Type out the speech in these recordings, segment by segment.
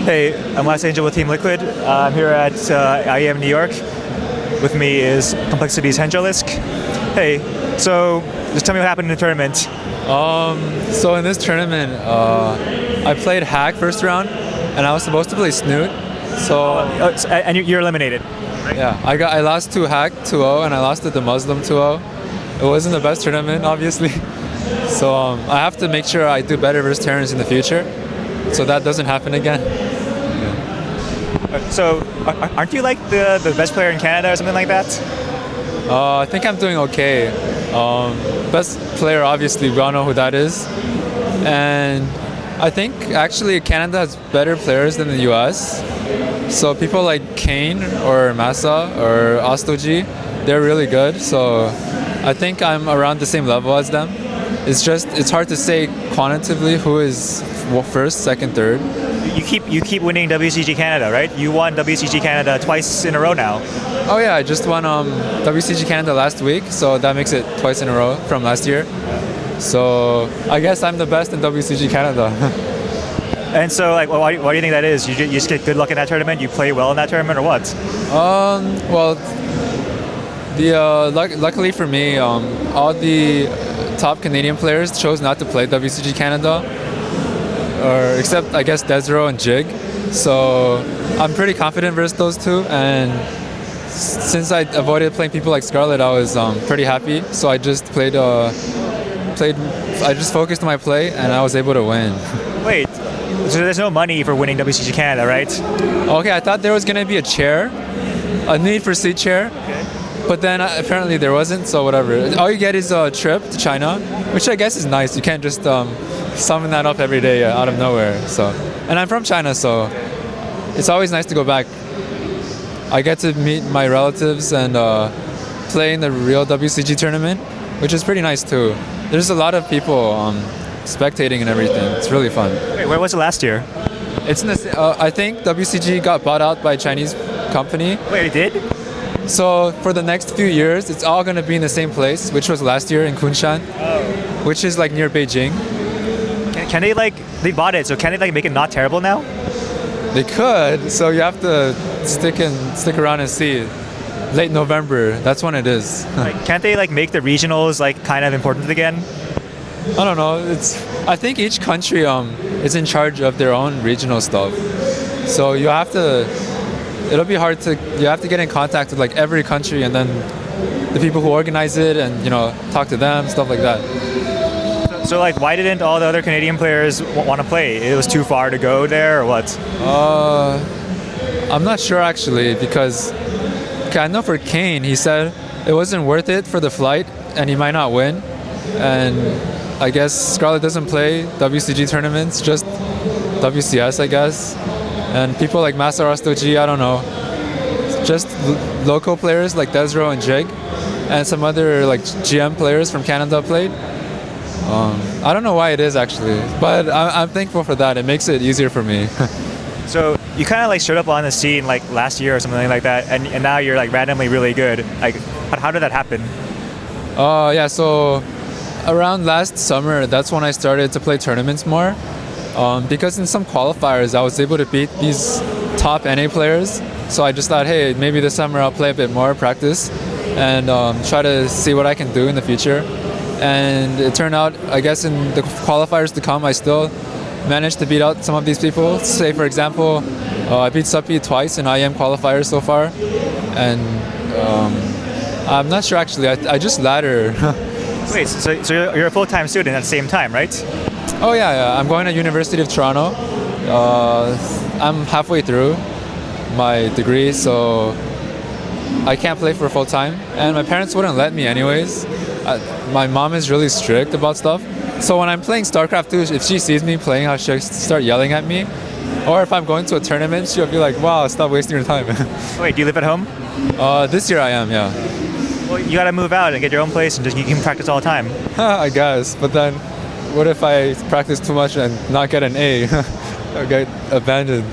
Hey, I'm Last Angel with Team Liquid. I'm here at IEM New York. With me is coL.Hendralisk. Hey, so just tell me what happened in the tournament. So in this tournament, I played Hack first round, and I was supposed to play Snoot. And you're eliminated. Right? Yeah, I lost to Hack 2-0, and I lost to the Muslim 2-0. It wasn't the best tournament, obviously. So I have to make sure I do better versus Terrans in the future, so that doesn't happen again. So, aren't you like the best player in Canada or something like that? I think I'm doing okay. Best player, obviously, we all know who that is. And I think actually Canada has better players than the US. So people like Kane or Massa or Ostoji, they're really good. So I think I'm around the same level as them. It's hard to say quantitatively who is first, second, third. You keep winning WCG Canada, right? You won WCG Canada twice in a row now. Oh yeah, I just won WCG Canada last week, so that makes it twice in a row from last year. So I guess I'm the best in WCG Canada. And so, like, why do you think that is? You just get good luck in that tournament? You play well in that tournament, or what? Well, luckily for me, all the top Canadian players chose not to play WCG Canada, or except I guess Desro and Jig. So I'm pretty confident versus those two, and since I avoided playing people like Scarlet, I was pretty happy. So I just I just focused on my play, and I was able to win. Wait, so there's no money for winning WCG Canada, right? Okay, I thought there was gonna be a need for seat chair. Okay. But then apparently there wasn't, so whatever. All you get is a trip to China, which I guess is nice. You can't just summon that up every day out of nowhere. So, and I'm from China, so it's always nice to go back. I get to meet my relatives and play in the real WCG tournament, which is pretty nice too. There's a lot of people spectating and everything. It's really fun. Wait, where was it last year? It's in I think WCG got bought out by a Chinese company. Wait, it did? So for the next few years, it's all going to be in the same place, which was last year in Kunshan, which is like near Beijing. Can they they bought it, so can they make it not terrible now? They could, so you have to stick around and see. Late November, that's when it is. Can't they make the regionals kind of important again? I don't know. I think each country is in charge of their own regional stuff. So you have to. It'll be hard to. You have to get in contact with every country and then the people who organize it, and talk to them, stuff like that. So why didn't all the other Canadian players want to play? It was too far to go there, or what? I'm not sure actually, because I know for Kane, he said it wasn't worth it for the flight and he might not win. And I guess Scarlet doesn't play WCG tournaments, just WCS, I guess. And people like Massa Rastoji, I don't know. Just local players like Desro and Jig, and some other GM players from Canada played. I don't know why it is actually, but I'm thankful for that. It makes it easier for me. So you kind of showed up on the scene last year or something like that, and now you're randomly really good. How did that happen? Yeah, so around last summer, that's when I started to play tournaments more. Because in some qualifiers, I was able to beat these top NA players. So I just thought, hey, maybe this summer I'll play a bit more, practice, and try to see what I can do in the future. And it turned out, I guess in the qualifiers to come, I still managed to beat out some of these people. Say, for example, I beat Suppi twice in IEM qualifiers so far. And I'm not sure actually, I just ladder. Wait, so you're a full-time student at the same time, right? Oh yeah. I'm going to University of Toronto. I'm halfway through my degree, so I can't play for full time, and my parents wouldn't let me anyways. My mom is really strict about stuff, so when I'm playing StarCraft 2, if she sees me playing, she'll start yelling at me. Or if I'm going to a tournament, she'll be like, wow, stop wasting your time. Wait, do you live at home? This year I am, yeah. Well, you gotta move out and get your own place, and you can practice all the time. I guess, but then what if I practice too much and not get an A? Or get abandoned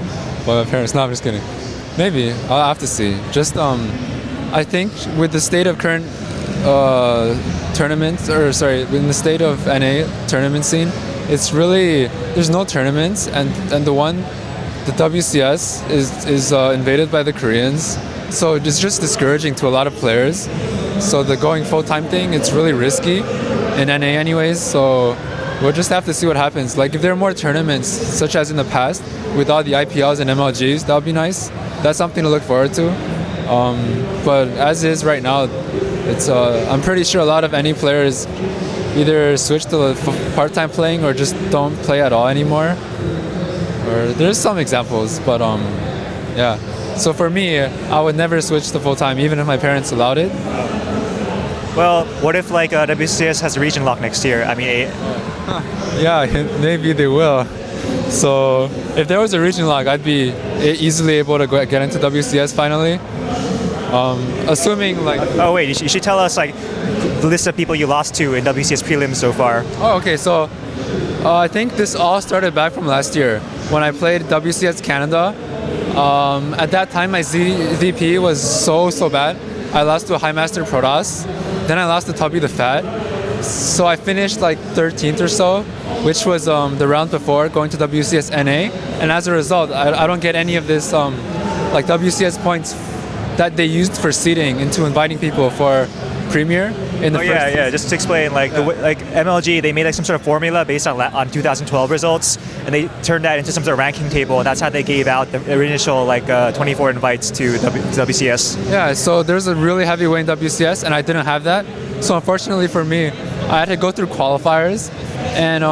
by my parents? No, I'm just kidding. Maybe. I'll have to see. Just, I think with the state of current tournaments, or sorry, in the state of NA tournament scene, it's really, there's no tournaments, and the the WCS is invaded by the Koreans, so it's just discouraging to a lot of players. So the going full-time thing, it's really risky in NA anyways. So we'll just have to see what happens. Like if there are more tournaments, such as in the past, with all the IPLs and MLGs, that would be nice. That's something to look forward to. But as is right now, it's I'm pretty sure a lot of NA players either switch to part-time playing or just don't play at all anymore. Or there's some examples, but yeah. So for me, I would never switch to full-time, even if my parents allowed it. Well, what if like WCS has a region lock next year? I mean, yeah, maybe they will. So if there was a region lock, I'd be easily able to get into WCS finally. Assuming like. Oh wait, you should tell us like the list of people you lost to in WCS prelims so far. Oh, okay. So I think this all started back from last year when I played WCS Canada. At that time, my VP was so bad. I lost to a High Master Protoss. Then I lost to Tubby the Fat. So I finished like 13th or so, which was the round before going to WCS NA. And as a result, I don't get any of this like WCS points that they used for seeding into inviting people for Premier in the first season. Yeah. Just to explain, like like MLG, they made like some sort of formula based on 2012 results, and they turned that into some sort of ranking table, and that's how they gave out the initial like 24 invites to WCS. Yeah, so there's a really heavy weight in WCS, and I didn't have that. So unfortunately for me, I had to go through qualifiers, and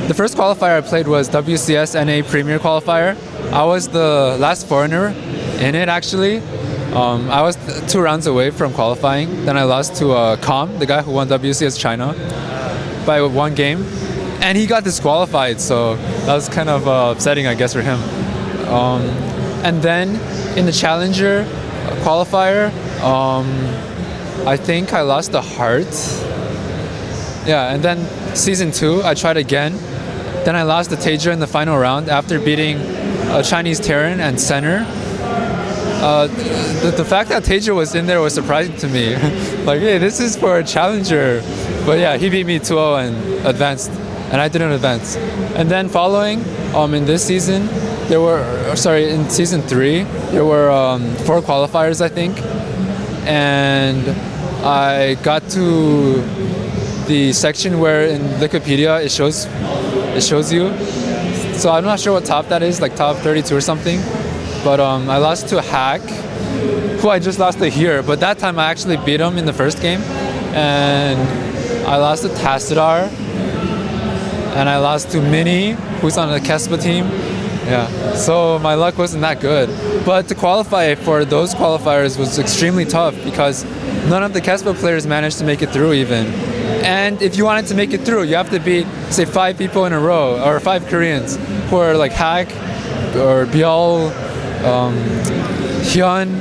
the first qualifier I played was WCS NA Premier qualifier. I was the last foreigner in it actually. I was 2 rounds away from qualifying. Then I lost to coM, the guy who won WCS China, by 1 game. And he got disqualified, so that was kind of upsetting, I guess, for him. And then in the Challenger qualifier, I think I lost the Heart. Yeah, and then Season 2, I tried again. Then I lost the Tager in the final round after beating a Chinese Terran and Center. The fact that Tager was in there was surprising to me. Like, hey, this is for a challenger. But yeah, he beat me 2-0 and advanced, and I didn't advance. And then following, in this season, in season 3, there were 4 qualifiers, I think. And I got to the section where in Wikipedia it shows you. So I'm not sure what top that is, like top 32 or something. But I lost to Hack, who I just lost to here. But that time I actually beat him in the first game. And I lost to Tassadar. And I lost to Mini, who's on the Kespa team. Yeah, so my luck wasn't that good. But to qualify for those qualifiers was extremely tough because none of the Kespa players managed to make it through even. And if you wanted to make it through, you have to beat, say, 5 people in a row, or 5 Koreans, who are like Hack, or Biol, Hyun,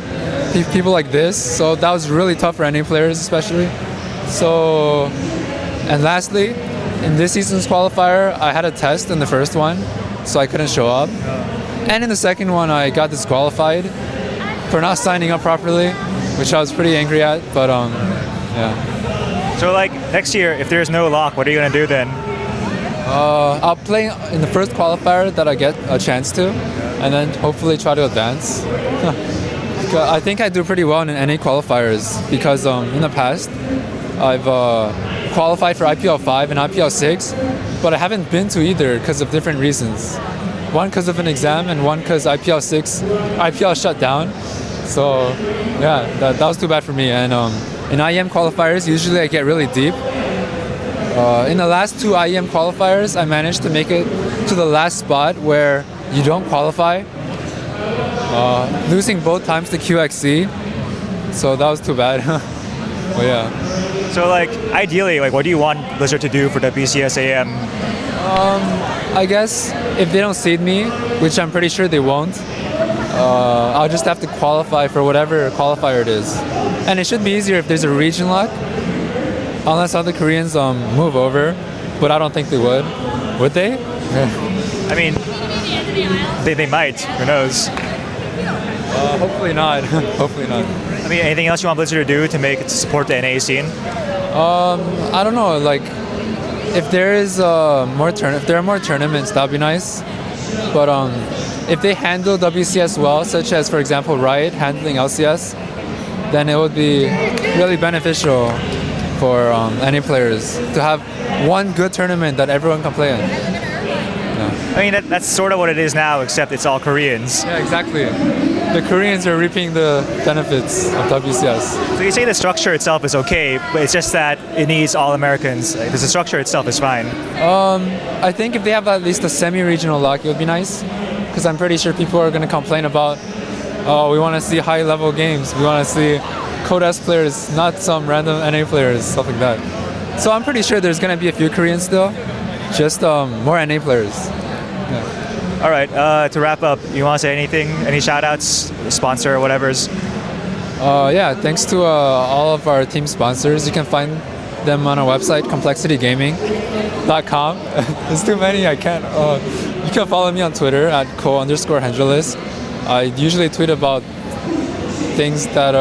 people like this. So that was really tough for NA players especially. So, and lastly, in this season's qualifier, I had a test in the first one, so I couldn't show up. And in the second one, I got disqualified for not signing up properly, which I was pretty angry at, but yeah. So like next year, if there's no lock, what are you gonna do then? I'll play in the first qualifier that I get a chance to, and then hopefully try to advance. I think I do pretty well in NA qualifiers because in the past I've qualified for IPL 5 and IPL 6, but I haven't been to either because of different reasons. One because of an exam and one because IPL shut down. So yeah, that was too bad for me. And in IEM qualifiers, usually I get really deep. In the last 2 IEM qualifiers, I managed to make it to the last spot where you don't qualify, losing both times to QXC. So that was too bad. But yeah. So like ideally, like what do you want Blizzard to do for WCS AM? I guess if they don't seed me, which I'm pretty sure they won't, I'll just have to qualify for whatever qualifier it is. And it should be easier if there's a region lock, unless other Koreans move over, but I don't think they would. Would they? I mean, they might. Who knows? Hopefully not. Hopefully not. I mean, anything else you want Blizzard to do to support the NA scene? I don't know. Like, if there is if there are more tournaments, that'd be nice. But if they handle WCS well, such as, for example, Riot handling LCS, then it would be really beneficial for NA players to have one good tournament that everyone can play in. I mean, that's sort of what it is now, except it's all Koreans. Yeah, exactly. The Koreans are reaping the benefits of WCS. So you say the structure itself is okay, but it's just that it needs all Americans. Like, the structure itself is fine. I think if they have at least a semi-regional lock, it would be nice. Because I'm pretty sure people are going to complain about, oh, we want to see high-level games. We want to see coDS players, not some random NA players, stuff like that. So I'm pretty sure there's going to be a few Koreans still, just more NA players. Yeah. All right, to wrap up, you want to say anything? Any shout-outs, sponsor, whatever's? Yeah, thanks to all of our team sponsors. You can find them on our website, complexitygaming.com. There's too many, I can't. You can follow me on Twitter at coL.Hendralisk. I usually tweet about things that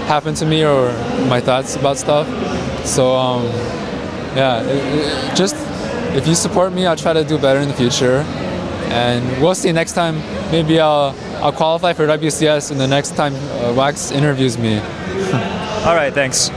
happen to me or my thoughts about stuff. So yeah, just if you support me, I'll try to do better in the future. And we'll see next time. Maybe I'll qualify for WCS and the next time Wax interviews me. All right, thanks.